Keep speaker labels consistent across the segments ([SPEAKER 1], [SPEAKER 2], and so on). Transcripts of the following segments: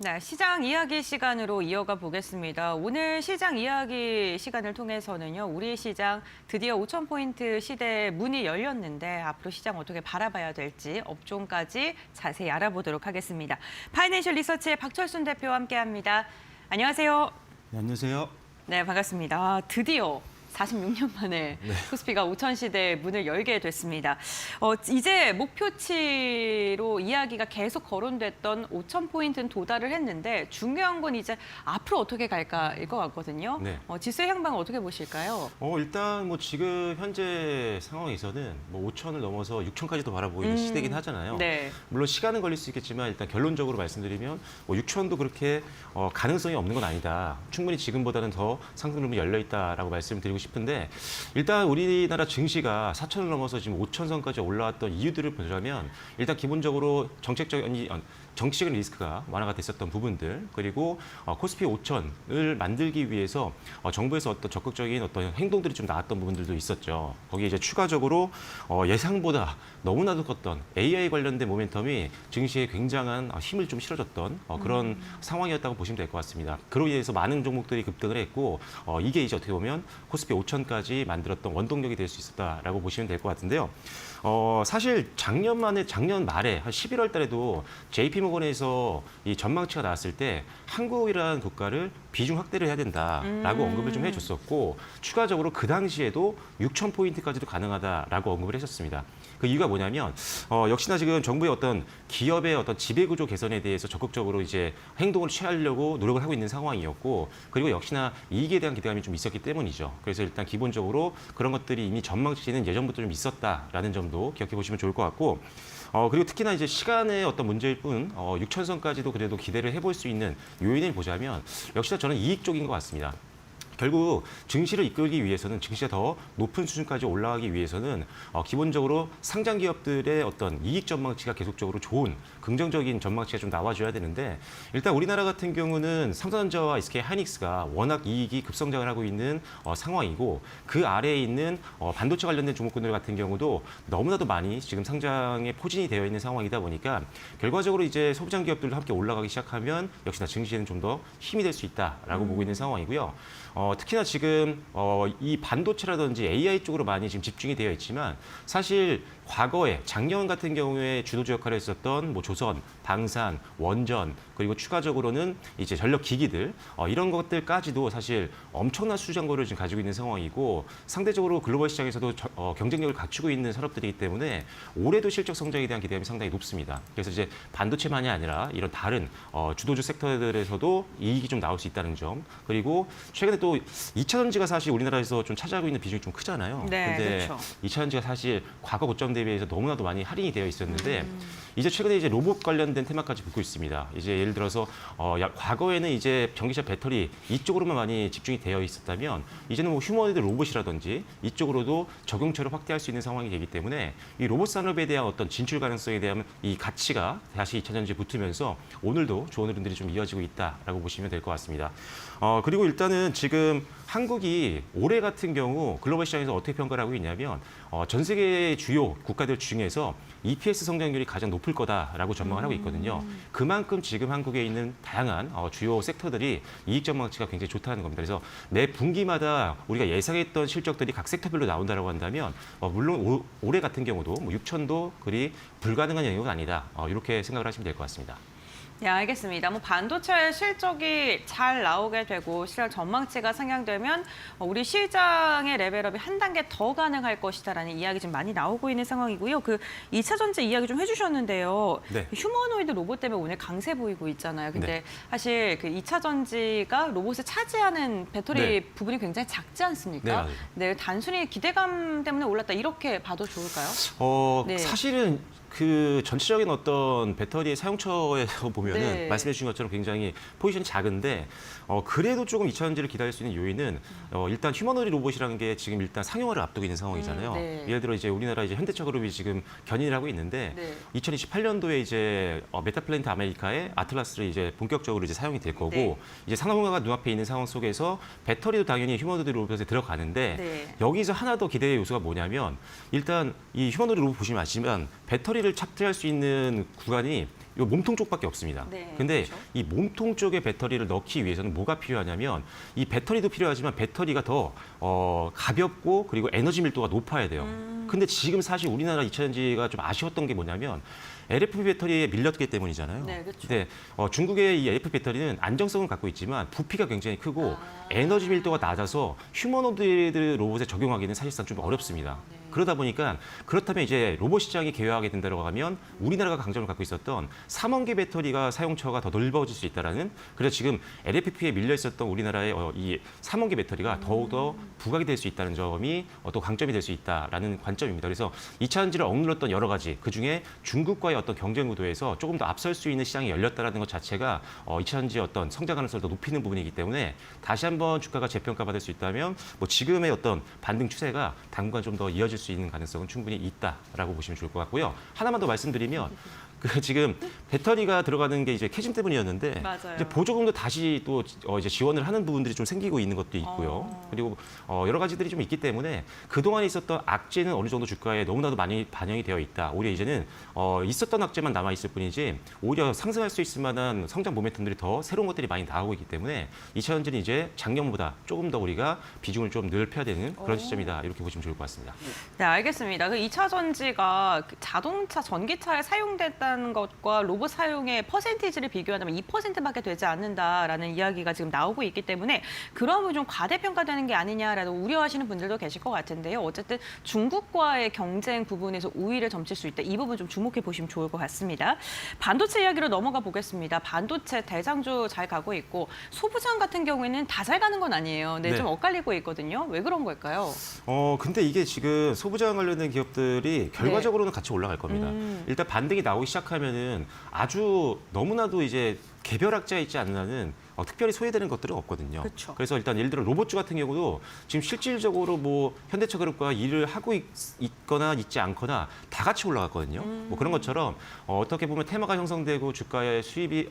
[SPEAKER 1] 네, 시장 이야기 시간으로 이어가 보겠습니다. 오늘 시장 이야기 시간을 통해서는요, 우리 시장 드디어 5,000포인트 시대의 문이 열렸는데 앞으로 시장 어떻게 바라봐야 될지 업종까지 자세히 알아보도록 하겠습니다. 파이낸셜 리서치의 박철순 대표와 함께합니다. 안녕하세요.
[SPEAKER 2] 네, 안녕하세요.
[SPEAKER 1] 네, 반갑습니다. 드디어 46년 만에 코스피가 5천 시대의 문을 열게 됐습니다. 이제 목표치로 이야기가 계속 거론됐던 5,000포인트는 도달을 했는데 중요한 건 이제 앞으로 어떻게 갈까일 것 같거든요.
[SPEAKER 2] 네.
[SPEAKER 1] 지수의 향방을 어떻게 보실까요?
[SPEAKER 2] 일단 뭐 지금 현재 상황에서는 뭐 5천을 넘어서 6천까지도 바라보이는 시대긴 하잖아요.
[SPEAKER 1] 네.
[SPEAKER 2] 물론 시간은 걸릴 수 있겠지만 일단 결론적으로 말씀드리면 뭐 6천도 그렇게 가능성이 없는 건 아니다. 충분히 지금보다는 더 상승률이 열려 있다라고 말씀드리고 싶은데 일단 우리나라 증시가 4천을 넘어서 지금 5천선까지 올라왔던 이유들을 보자면 일단 기본적으로 정치적인 리스크가 완화가 됐었던 부분들 그리고 코스피 5천을 만들기 위해서 정부에서 어떤 적극적인 어떤 행동들이 좀 나왔던 부분들도 있었죠. 거기에 이제 추가적으로 예상보다 너무나도 컸던 AI 관련된 모멘텀이 증시에 굉장한 힘을 좀 실어줬던 그런 상황이었다고 보시면 될 것 같습니다. 그로 인해서 많은 종목들이 급등을 했고 이게 이제 어떻게 보면 코스피 5천까지 만들었던 원동력이 될 수 있었다라고 보시면 될 것 같은데요. 사실 작년 말에 한 11월 달에도 JP모건에서 이 전망치가 나왔을 때 한국이라는 국가를 비중 확대를 해야 된다라고 언급을 좀 해줬었고 추가적으로 그 당시에도 6,000포인트까지도 가능하다라고 언급을 했었습니다. 그 이유가 뭐냐면 역시나 지금 정부의 어떤 기업의 어떤 지배구조 개선에 대해서 적극적으로 이제 행동을 취하려고 노력을 하고 있는 상황이었고 그리고 역시나 이익에 대한 기대감이 좀 있었기 때문이죠. 그래서 일단 기본적으로 그런 것들이 이미 전망치는 예전부터 좀 있었다라는 점도 기억해 보시면 좋을 것 같고 그리고 특히나 이제 시간의 어떤 문제일 뿐 6천선까지도 그래도 기대를 해볼 수 있는 요인을 보자면 역시나 저는 이익 쪽인 것 같습니다. 결국 증시를 이끌기 위해서는 증시가 더 높은 수준까지 올라가기 위해서는 기본적으로 상장 기업들의 어떤 이익 전망치가 계속적으로 좋은 긍정적인 전망치가 좀 나와줘야 되는데 일단 우리나라 같은 경우는 삼성전자와 SK 하이닉스가 워낙 이익이 급성장을 하고 있는 상황이고 그 아래에 있는 반도체 관련된 종목군들 같은 경우도 너무나도 많이 지금 상장에 포진이 되어 있는 상황이다 보니까 결과적으로 이제 소부장 기업들도 함께 올라가기 시작하면 역시나 증시에는 좀 더 힘이 될 수 있다라고 보고 있는 상황이고요. 특히나 지금 이 반도체라든지 AI 쪽으로 많이 지금 집중이 되어 있지만 사실 과거에 작년 같은 경우에 주도주 역할을 했었던 뭐 조선, 방산, 원전 그리고 추가적으로는 이제 전력 기기들 이런 것들까지도 사실 엄청난 수장고를 지금 가지고 있는 상황이고 상대적으로 글로벌 시장에서도 경쟁력을 갖추고 있는 산업들이기 때문에 올해도 실적 성장에 대한 기대감이 상당히 높습니다. 그래서 이제 반도체만이 아니라 이런 다른 주도주 섹터들에서도 이익이 좀 나올 수 있다는 점 그리고 최근에 또 2차 전지가 사실 우리나라에서 좀 차지하고 있는 비중이 좀 크잖아요.
[SPEAKER 1] 네,
[SPEAKER 2] 근데
[SPEAKER 1] 그렇죠. 2차
[SPEAKER 2] 전지가 사실 과거 고점 대비해서 너무나도 많이 할인이 되어 있었는데 이제 최근에 이제 로봇 관련된 테마까지 붙고 있습니다. 이제 예를 들어서 과거에는 이제 전기차 배터리 이쪽으로만 많이 집중이 되어 있었다면 이제는 뭐 휴머노이드 로봇이라든지 이쪽으로도 적용처를 확대할 수 있는 상황이 되기 때문에 이 로봇 산업에 대한 어떤 진출 가능성에 대한 이 가치가 다시 2차 전지에 붙으면서 오늘도 좋은 흐름들이 좀 이어지고 있다라고 보시면 될 것 같습니다. 그리고 일단은 지금 한국이 올해 같은 경우 글로벌 시장에서 어떻게 평가를 하고 있냐면 전 세계 주요 국가들 중에서 EPS 성장률이 가장 높을 거다라고 전망을 하고 있거든요. 그만큼 지금 한국에 있는 다양한 주요 섹터들이 이익 전망치가 굉장히 좋다는 겁니다. 그래서 매 분기마다 우리가 예상했던 실적들이 각 섹터별로 나온다라고 한다면 물론 올해 같은 경우도 뭐 6천도 그리 불가능한 영역은 아니다. 이렇게 생각을 하시면 될 것 같습니다.
[SPEAKER 1] 네, 알겠습니다. 뭐 반도체 실적이 잘 나오게 되고 실적 전망치가 상향되면 우리 시장의 레벨업이 한 단계 더 가능할 것이다라는 이야기 좀 많이 나오고 있는 상황이고요. 그 2차 전지 이야기 좀 해주셨는데요.
[SPEAKER 2] 네.
[SPEAKER 1] 휴머노이드 로봇 때문에 오늘 강세 보이고 있잖아요. 근데
[SPEAKER 2] 네.
[SPEAKER 1] 사실 그 2차 전지가 로봇을 차지하는 배터리
[SPEAKER 2] 네.
[SPEAKER 1] 부분이 굉장히 작지 않습니까?
[SPEAKER 2] 네, 맞아요.
[SPEAKER 1] 네, 단순히 기대감 때문에 올랐다 이렇게 봐도 좋을까요? 네.
[SPEAKER 2] 사실은 그 전체적인 어떤 배터리의 사용처에서 보면은
[SPEAKER 1] 네.
[SPEAKER 2] 말씀해 주신 것처럼 굉장히 포지션이 작은데 그래도 조금 2차 전지를 기다릴 수 있는 요인은 일단 휴머노이드 로봇이라는 게 지금 일단 상용화를 앞두고 있는 상황이잖아요.
[SPEAKER 1] 네.
[SPEAKER 2] 예를 들어 이제 우리나라 이제 현대차그룹이 지금 견인을 하고 있는데
[SPEAKER 1] 네.
[SPEAKER 2] 2028년도에 이제 메타플랜트 아메리카의 아틀라스를 이제 본격적으로 이제 사용이 될 거고
[SPEAKER 1] 네.
[SPEAKER 2] 이제 산업화가 눈앞에 있는 상황 속에서 배터리도 당연히 휴머노이드 로봇에 들어가는데
[SPEAKER 1] 네.
[SPEAKER 2] 여기서 하나 더 기대의 요소가 뭐냐면 일단 이 휴머노이드 로봇 보시면 아시지만 배터리를 배터리를 탑재할 수 있는 구간이 이 몸통 쪽밖에 없습니다.
[SPEAKER 1] 네,
[SPEAKER 2] 근데
[SPEAKER 1] 그렇죠.
[SPEAKER 2] 이 몸통 쪽에 배터리를 넣기 위해서는 뭐가 필요하냐면 이 배터리도 필요하지만 배터리가 더 가볍고 그리고 에너지 밀도가 높아야 돼요. 근데 지금 사실 우리나라 2차전지가 좀 아쉬웠던 게 뭐냐면 LFP 배터리에 밀렸기 때문이잖아요.
[SPEAKER 1] 네, 그렇죠.
[SPEAKER 2] 근데 중국의 이 LFP 배터리는 안정성은 갖고 있지만 부피가 굉장히 크고 에너지 밀도가 낮아서 휴머노이드 로봇에 적용하기는 사실상 좀 어렵습니다.
[SPEAKER 1] 네.
[SPEAKER 2] 그러다 보니까 그렇다면 이제 로봇 시장이 개화하게 된다고 하면 우리나라가 강점을 갖고 있었던 3원기 배터리가 사용처가 더 넓어질 수 있다라는, 그래서 지금 LFP에 밀려 있었던 우리나라의 이 3원기 배터리가 더욱더 부각이 될 수 있다는 점이 또 강점이 될 수 있다라는 관점입니다. 그래서 2차 전지를 억눌렀던 여러 가지 그중에 중국과의 어떤 경쟁 구도에서 조금 더 앞설 수 있는 시장이 열렸다라는 것 자체가 2차 전지의 어떤 성장 가능성을 더 높이는 부분이기 때문에 다시 한번 주가가 재평가받을 수 있다면 뭐 지금의 어떤 반등 추세가 당분간 좀 더 이어질 수 있는 가능성은 충분히 있다라고 보시면 좋을 것 같고요. 하나만 더 말씀드리면 지금 배터리가 들어가는 게 이제 캐즘 때문이었는데
[SPEAKER 1] 맞아요.
[SPEAKER 2] 이제 보조금도 다시 또 이제 지원을 하는 부분들이 좀 생기고 있는 것도 있고요. 그리고 여러 가지들이 좀 있기 때문에 그동안 있었던 악재는 어느 정도 주가에 너무나도 많이 반영이 되어 있다. 오히려 이제는 있었던 악재만 남아 있을 뿐이지 오히려 상승할 수 있을 만한 성장 모멘텀들이 더 새로운 것들이 많이 나오고 있기 때문에 2차 전지는 이제 작년보다 조금 더 우리가 비중을 좀 넓혀야 되는 그런 시점이다. 이렇게 보시면 좋을 것 같습니다.
[SPEAKER 1] 네, 알겠습니다. 그 2차 전지가 자동차, 전기차에 사용됐다는 것과 로봇 사용의 퍼센티지를 비교하자면 2%밖에 되지 않는다라는 이야기가 지금 나오고 있기 때문에 그런 부분 좀 과대평가되는 게 아니냐라고 우려하시는 분들도 계실 것 같은데요. 어쨌든 중국과의 경쟁 부분에서 우위를 점칠 수 있다. 이 부분 좀 주목해 보시면 좋을 것 같습니다. 반도체 이야기로 넘어가 보겠습니다. 반도체 대장주 잘 가고 있고 소부장 같은 경우에는 다 잘 가는 건 아니에요. 네,
[SPEAKER 2] 네.
[SPEAKER 1] 좀 엇갈리고 있거든요. 왜 그런 걸까요?
[SPEAKER 2] 근데 이게 지금 소부장 관련된 기업들이 결과적으로는 같이 올라갈 겁니다. 일단 반등이 나오기 시작하면은 아주 너무나도 이제 개별학자에 있지 않는 한은 특별히 소외되는 것들은 없거든요.
[SPEAKER 1] 그쵸.
[SPEAKER 2] 그래서 일단 예를 들어 로봇주 같은 경우도 지금 실질적으로 뭐 현대차그룹과 일을 하고 있거나 있지 않거나 다 같이 올라갔거든요. 뭐 그런 것처럼 어떻게 보면 테마가 형성되고 주가의 수입이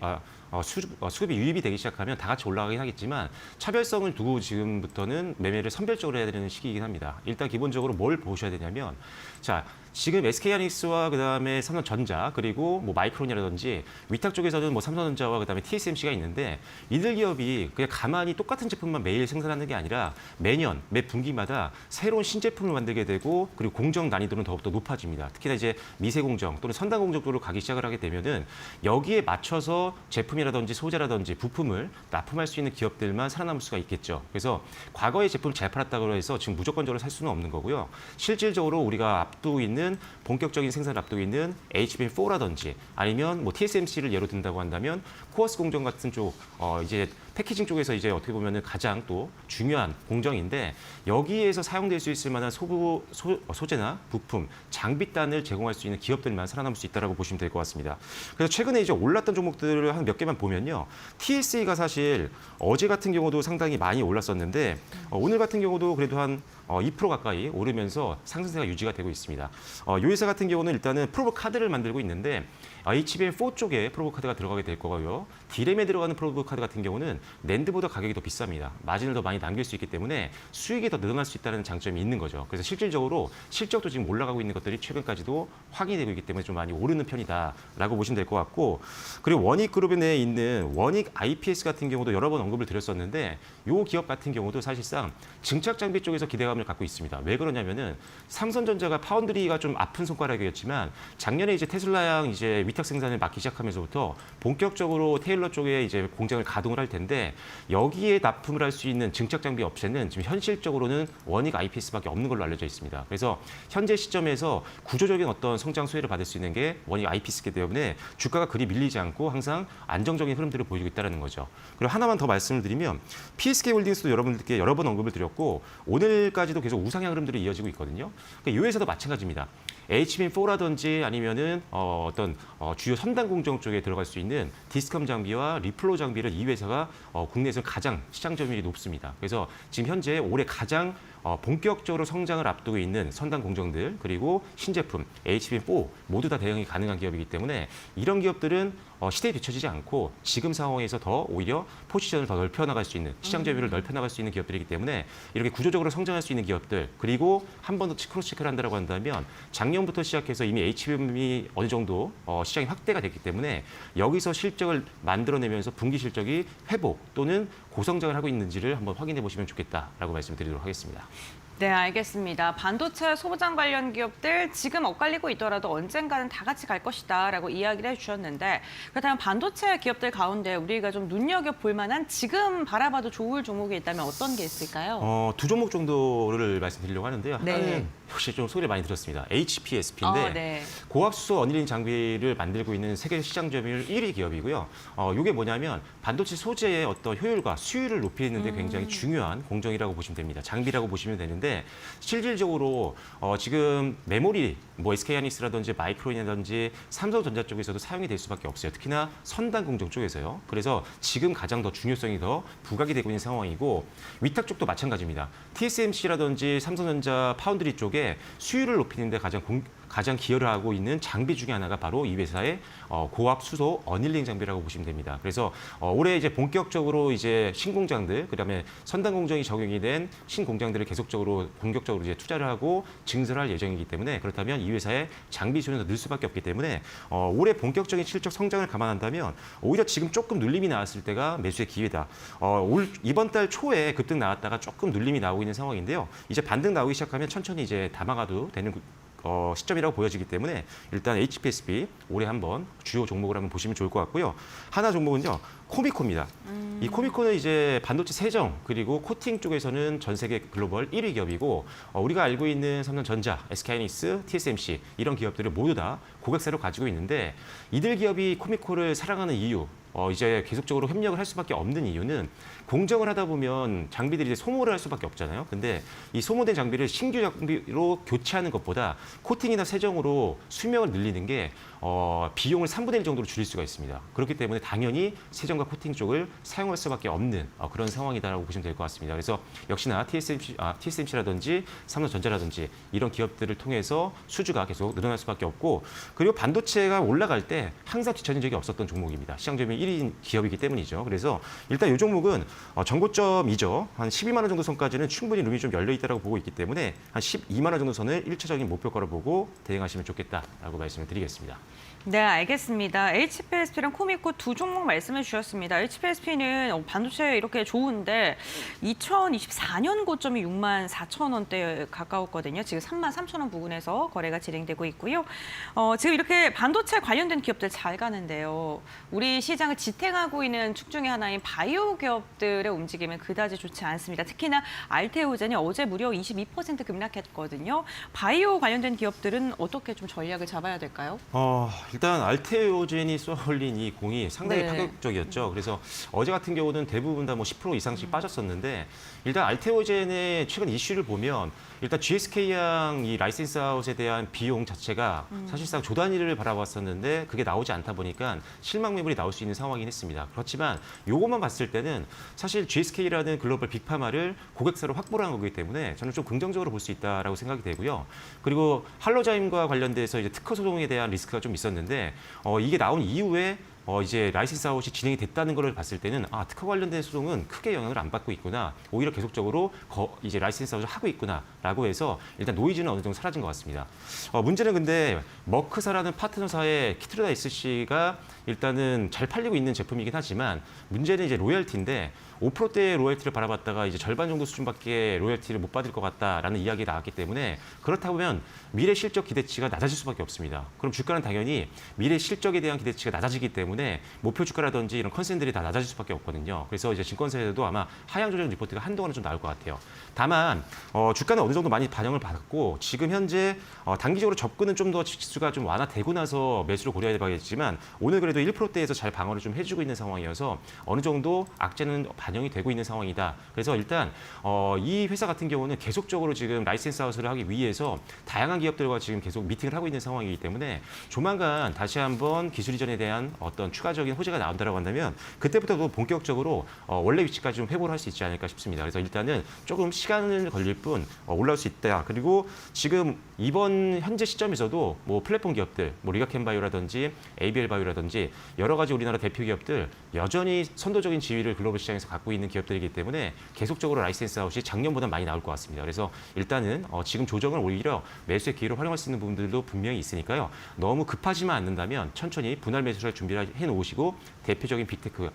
[SPEAKER 2] 수급이 유입이 되기 시작하면 다 같이 올라가긴 하겠지만 차별성을 두고 지금부터는 매매를 선별적으로 해야 되는 시기이긴 합니다. 일단 기본적으로 뭘 보셔야 되냐면 자, 지금 SK하이닉스와 그다음에 삼성전자 그리고 뭐 마이크론이라든지 위탁 쪽에서는 뭐 삼성전자와 그다음에 TSMC가 있는데 이들 기업이 그냥 가만히 똑같은 제품만 매일 생산하는 게 아니라 매년 매 분기마다 새로운 신제품을 만들게 되고 그리고 공정 난이도는 더욱더 높아집니다. 특히나 이제 미세 공정 또는 선단 공정 쪽으로 가기 시작을 하게 되면은 여기에 맞춰서 제품이라든지 소재라든지 부품을 납품할 수 있는 기업들만 살아남을 수가 있겠죠. 그래서 과거에 제품을 잘 팔았다고 해서 지금 무조건적으로 살 수는 없는 거고요. 실질적으로 우리가 앞두고 있는 본격적인 생산을 앞두고 있는 HBM4라든지 아니면 뭐 TSMC를 예로 든다고 한다면 코어스 공정 같은 쪽 이제 패키징 쪽에서 이제 어떻게 보면은 가장 또 중요한 공정인데 여기에서 사용될 수 있을 만한 소재나 부품, 장비단을 제공할 수 있는 기업들만 살아남을 수 있다라고 보시면 될 것 같습니다. 그래서 최근에 이제 올랐던 종목들을 한 몇 개만 보면요. TSE가 사실 어제 같은 경우도 상당히 많이 올랐었는데 오늘 같은 경우도 그래도 한 2% 가까이 오르면서 상승세가 유지가 되고 있습니다. 이 회사 같은 경우는 일단은 프로브 카드를 만들고 있는데 HBM4 쪽에 프로브 카드가 들어가게 될 거고요. D램에 들어가는 프로브 카드 같은 경우는 낸드보다 가격이 더 비쌉니다. 마진을 더 많이 남길 수 있기 때문에 수익이 더 늘어날 수 있다는 장점이 있는 거죠. 그래서 실질적으로 실적도 지금 올라가고 있는 것들이 최근까지도 확인이 되고 있기 때문에 좀 많이 오르는 편이다라고 보시면 될 것 같고 그리고 원익그룹 내에 있는 원익 IPS 같은 경우도 여러 번 언급을 드렸었는데 이 기업 같은 경우도 사실상 증착 장비 쪽에서 기대감을 갖고 있습니다. 왜 그러냐면은 삼성전자가 파운드리가 좀 아픈 손가락이었지만 작년에 이제 테슬라양 이제 위탁 생산을 맡기 시작하면서부터 본격적으로 테일러 쪽에 이제 공장을 가동을 할 텐데 여기에 납품을 할 수 있는 증착 장비 업체는 지금 현실적으로는 원익 IPS밖에 없는 걸로 알려져 있습니다. 그래서 현재 시점에서 구조적인 어떤 성장 수혜를 받을 수 있는 게 원익 IPS이기 때문에 주가가 그리 밀리지 않고 항상 안정적인 흐름들을 보이고 있다는 거죠. 그리고 하나만 더 말씀을 드리면 PSK홀딩스도 여러분들께 여러 번 언급을 드렸고 오늘까지도 계속 우상향 흐름들이 이어지고 있거든요. 그러니까 이 회사도 마찬가지입니다. HBM4라든지 아니면은 어떤 주요 선단 공정 쪽에 들어갈 수 있는 디스컴 장비와 리플로 장비를 이 회사가 국내에서 가장 시장 점유율이 높습니다. 그래서 지금 현재 올해 가장 본격적으로 성장을 앞두고 있는 선단 공정들 그리고 신제품 HBM4 모두 다 대응이 가능한 기업이기 때문에 이런 기업들은 시대에 뒤처지지 않고 지금 상황에서 더 오히려 포지션을 더 넓혀나갈 수 있는 시장 점유율을 넓혀나갈 수 있는 기업들이기 때문에 이렇게 구조적으로 성장할 수 있는 기업들 그리고 한 번 더 크로스 체크를 한다고 한다면 작년부터 시작해서 이미 HBM이 어느 정도 시장이 확대가 됐기 때문에 여기서 실적을 만들어내면서 분기 실적이 회복 또는 고성장을 하고 있는지를 한번 확인해 보시면 좋겠다라고 말씀드리도록 하겠습니다.
[SPEAKER 1] 네, 알겠습니다. 반도체 소부장 관련 기업들 지금 엇갈리고 있더라도 언젠가는 다 같이 갈 것이다라고 이야기를 해주셨는데 그렇다면 반도체 기업들 가운데 우리가 좀 눈여겨볼 만한 지금 바라봐도 좋을 종목이 있다면 어떤 게 있을까요?
[SPEAKER 2] 두 종목 정도를 말씀드리려고 하는데요. 하나는
[SPEAKER 1] 네.
[SPEAKER 2] 역시 좀 소리를 많이 들었습니다. HPSP인데
[SPEAKER 1] 네.
[SPEAKER 2] 고압수소 어닐링 장비를 만들고 있는 세계 시장 점유율 1위 기업이고요. 이게 뭐냐면 반도체 소재의 어떤 효율과 수율을 높이는 데 굉장히 중요한 공정이라고 보시면 됩니다. 장비라고 보시면 되는데 실질적으로 지금 메모리, 뭐 SK하이닉스라든지 마이크론이라든지 삼성전자 쪽에서도 사용이 될 수밖에 없어요. 특히나 선단 공정 쪽에서요. 그래서 지금 가장 더 중요성이 더 부각이 되고 있는 상황이고 위탁 쪽도 마찬가지입니다. TSMC라든지 삼성전자 파운드리 쪽에 수율을 높이는 데 가장 기여를 하고 있는 장비 중에 하나가 바로 이 회사의 고압 수소 어닐링 장비라고 보시면 됩니다. 그래서 올해 이제 본격적으로 이제 신공장들, 그다음에 선단 공정이 적용이 된 신공장들을 계속적으로 본격적으로 이제 투자를 하고 증설할 예정이기 때문에 그렇다면 이 회사의 장비 수요는 더 늘 수밖에 없기 때문에 올해 본격적인 실적 성장을 감안한다면 오히려 지금 조금 눌림이 나왔을 때가 매수의 기회다. 이번 달 초에 급등 나왔다가 조금 눌림이 나오고 있는 상황인데요. 이제 반등 나오기 시작하면 천천히 이제 담아가도 되는 시점이라고 보여지기 때문에 일단 HPSP 올해 한번 주요 종목을 한번 보시면 좋을 것 같고요. 하나 종목은요. 코미코입니다. 이 코미코는 이제 반도체 세정 그리고 코팅 쪽에서는 전 세계 글로벌 1위 기업이고 우리가 알고 있는 삼성전자, SK하이닉스, TSMC 이런 기업들을 모두 다 고객사로 가지고 있는데 이들 기업이 코미코를 사랑하는 이유 이제 계속적으로 협력을 할 수밖에 없는 이유는 공정을 하다 보면 장비들이 이제 소모를 할 수밖에 없잖아요. 근데 이 소모된 장비를 신규 장비로 교체하는 것보다 코팅이나 세정으로 수명을 늘리는 게 비용을 3분의 1 정도로 줄일 수가 있습니다. 그렇기 때문에 당연히 세정과 코팅 쪽을 사용할 수밖에 없는 그런 상황이다라고 보시면 될 것 같습니다. 그래서 역시나 TSMC라든지 삼성전자라든지 이런 기업들을 통해서 수주가 계속 늘어날 수밖에 없고 그리고 반도체가 올라갈 때 항상 뒤처진 적이 없었던 종목입니다. 시장 점유율 1위 기업이기 때문이죠. 그래서 일단 이 종목은 전고점이죠. 한 12만 원 정도 선까지는 충분히 룸이 좀 열려 있다고 보고 있기 때문에 한 12만 원 정도 선을 1차적인 목표가로 보고 대응하시면 좋겠다라고 말씀을 드리겠습니다.
[SPEAKER 1] 네, 알겠습니다. HPSP랑 코미코 두 종목 말씀해 주셨습니다. HPSP는 반도체 이렇게 좋은데 2024년 고점이 6만 4천 원대에 가까웠거든요. 지금 3만 3천 원 부근에서 거래가 진행되고 있고요. 지금 이렇게 반도체 관련된 기업들 잘 가는데요. 우리 시장을 지탱하고 있는 축 중에 하나인 바이오 기업들의 움직임은 그다지 좋지 않습니다. 특히나 알테오젠이 어제 무려 22% 급락했거든요. 바이오 관련된 기업들은 어떻게 좀 전략을 잡아야 될까요?
[SPEAKER 2] 일단 알테오젠이 쏘아올린 이 공이 상당히
[SPEAKER 1] 네.
[SPEAKER 2] 파격적이었죠. 그래서 어제 같은 경우는 대부분 다 뭐 10% 이상씩 빠졌었는데 일단 알테오젠의 최근 이슈를 보면 일단 GSK양 이 라이센스 아웃에 대한 비용 자체가 사실상 조 단위를 바라봤었는데 그게 나오지 않다 보니까 실망 매물이 나올 수 있는 상황이긴 했습니다. 그렇지만 요것만 봤을 때는 사실 GSK라는 글로벌 빅파마를 고객사로 확보를 한 거기 때문에 저는 좀 긍정적으로 볼 수 있다라고 생각이 되고요. 그리고 할로자임과 관련돼서 이제 특허 소송에 대한 리스크가 좀 있었는데 이게 나온 이후에 이제 라이센스 아웃이 진행이 됐다는 걸 봤을 때는 특허 관련된 소송은 크게 영향을 안 받고 있구나. 오히려 계속적으로 이제 라이센스 아웃을 하고 있구나라고 해서 일단 노이즈는 어느 정도 사라진 것 같습니다. 문제는 근데 머크사라는 파트너사의 키트르다 SC가 일단은 잘 팔리고 있는 제품이긴 하지만 문제는 이제 로열티인데 5%대의 로열티를 바라봤다가 이제 절반 정도 수준밖에 로열티를 못 받을 것 같다라는 이야기가 나왔기 때문에 그렇다고 하면 미래 실적 기대치가 낮아질 수밖에 없습니다. 그럼 주가는 당연히 미래 실적에 대한 기대치가 낮아지기 때문에 목표 주가라든지 이런 컨센들이 다 낮아질 수밖에 없거든요. 그래서 이제 증권사에서도 아마 하향 조정 리포트가 한동안은 좀 나올 것 같아요. 다만 주가는 어느 정도 많이 반영을 받았고 지금 현재 단기적으로 접근은 좀 더 지수가 좀 완화되고 나서 매수를 고려해야 되겠지만 오늘 그래도 1%대에서 잘 방어를 좀 해주고 있는 상황이어서 어느 정도 악재는 반영이 되고 있는 상황이다. 그래서 일단 이 회사 같은 경우는 계속적으로 지금 라이센스 아웃을 하기 위해서 다양한 기업들과 지금 계속 미팅을 하고 있는 상황이기 때문에 조만간 다시 한번 기술 이전에 대한 어떤 추가적인 호재가 나온다고 한다면 그때부터도 본격적으로 원래 위치까지 좀 회복을 할 수 있지 않을까 싶습니다. 그래서 일단은 조금 시간을 걸릴 뿐 올라올 수 있다. 그리고 지금 이번 현재 시점에서도 뭐 플랫폼 기업들, 뭐 리가켄바이오라든지 ABL 바이오라든지 마찬가지 여러 가지 우리나라 대표 기업들 여전히 선도적인 지위를 글로벌 시장에서 갖고 있는 기업들이기 때문에 계속적으로 라이센스 아웃이 작년보다 많이 나올 것 같습니다. 그래서 일단은 지금 조정을 오히려 매수의 기회로 활용할 수 있는 부분들도 분명히 있으니까요. 너무 급하지만 않는다면 천천히 분할 매수를 준비를 해놓으시고 대표적인 빅테크,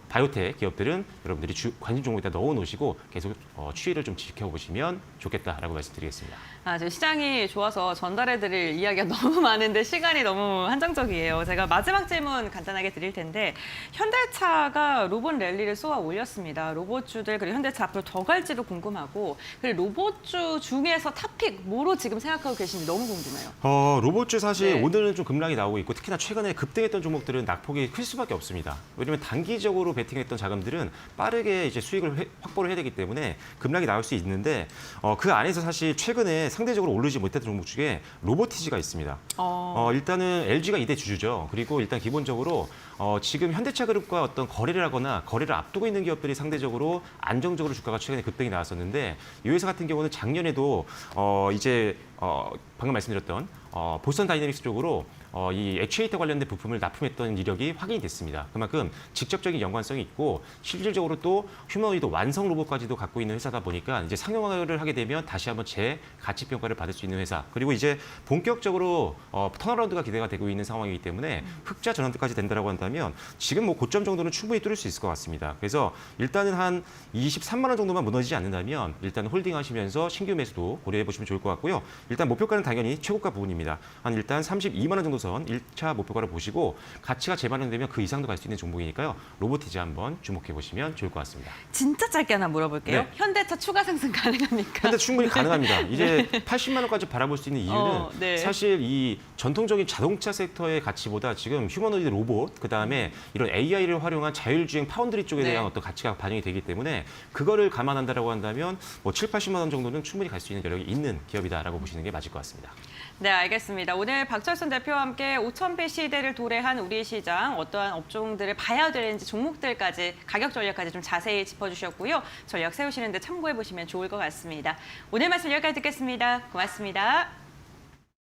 [SPEAKER 2] 바이오텍 기업들은 여러분들이 관심 종목에다 넣어놓으시고 계속 추이를 좀 지켜보시면 좋겠다라고 말씀드리겠습니다.
[SPEAKER 1] 저 시장이 좋아서 전달해드릴 이야기가 너무 많은데 시간이 너무 한정적이에요. 제가 마지막 질문 간단하게 드릴 텐데 현대차가 로봇 랠리를 쏘아 올렸습니다. 로봇주들 그리고 현대차 앞으로 더 갈지도 궁금하고 그리고 로봇주 중에서 탑픽 뭐로 지금 생각하고 계신지 너무 궁금해요.
[SPEAKER 2] 로봇주 사실
[SPEAKER 1] 네.
[SPEAKER 2] 오늘은 좀 급락이 나오고 있고 특히나 최근에 급등했던 종목들은 낙폭이 클 수밖에 없습니다. 왜냐하면 단기적으로 베팅했던 자금들은 빠르게 이제 수익을 확보를 해야 되기 때문에 급락이 나올 수 있는데 그 안에서 사실 최근에 상대적으로 오르지 못했던 종목 중에 로보티지가 있습니다. 일단은 LG가 2대 주주죠. 그리고 일단 기본적으로 지금 현대차 그룹과 어떤 거래를 하거나 거래를 앞두고 있는 기업들이 상대적으로 안정적으로 주가가 최근에 급등이 나왔었는데 이 회사 같은 경우는 작년에도 방금 말씀드렸던 보스턴 다이내믹스 쪽으로 이 액추에이터 관련된 부품을 납품했던 이력이 확인이 됐습니다. 그만큼 직접적인 연관성이 있고 실질적으로 또 휴머노이드 완성 로봇까지도 갖고 있는 회사다 보니까 이제 상용화를 하게 되면 다시 한번 재가치 평가를 받을 수 있는 회사. 그리고 이제 본격적으로 턴어라운드가 기대가 되고 있는 상황이기 때문에 흑자 전환까지 된다라고 한다면 지금 뭐 고점 정도는 충분히 뚫을 수 있을 것 같습니다. 그래서 일단은 한 23만 원 정도만 무너지지 않는다면 일단 홀딩하시면서 신규 매수도 고려해 보시면 좋을 것 같고요. 일단 목표가는 당연히 최고가 부분입니다. 한 일단 32만 원 정도 선 1차 목표가를 보시고 가치가 재반영되면 그 이상도 갈 수 있는 종목이니까요. 로보티지 한번 주목해 보시면 좋을 것 같습니다.
[SPEAKER 1] 진짜 짧게 하나 물어볼게요.
[SPEAKER 2] 네.
[SPEAKER 1] 현대차 추가 상승 가능합니까?
[SPEAKER 2] 현대 충분히 가능합니다. 이제 80만 원까지 바라볼 수 있는 이유는
[SPEAKER 1] 네.
[SPEAKER 2] 사실 이 전통적인 자동차 섹터의 가치보다 지금 휴머노이드 로봇, 그다음에 이런 AI를 활용한 자율주행 파운드리 쪽에
[SPEAKER 1] 네.
[SPEAKER 2] 대한 어떤 가치가 반영이 되기 때문에 그거를 감안한다라고 한다면 뭐 7, 80만 원 정도는 충분히 갈 수 있는 여력이 있는 기업이다라고 보시는 게 맞을 것 같습니다.
[SPEAKER 1] 네, 알겠습니다. 오늘 박철순 대표와 함께 5,000배 시대를 도래한 우리 시장 어떠한 업종들을 봐야 되는지 종목들까지 가격 전략까지 좀 자세히 짚어주셨고요. 전략 세우시는 데 참고해 보시면 좋을 것 같습니다. 오늘 말씀 여기까지 듣겠습니다. 고맙습니다.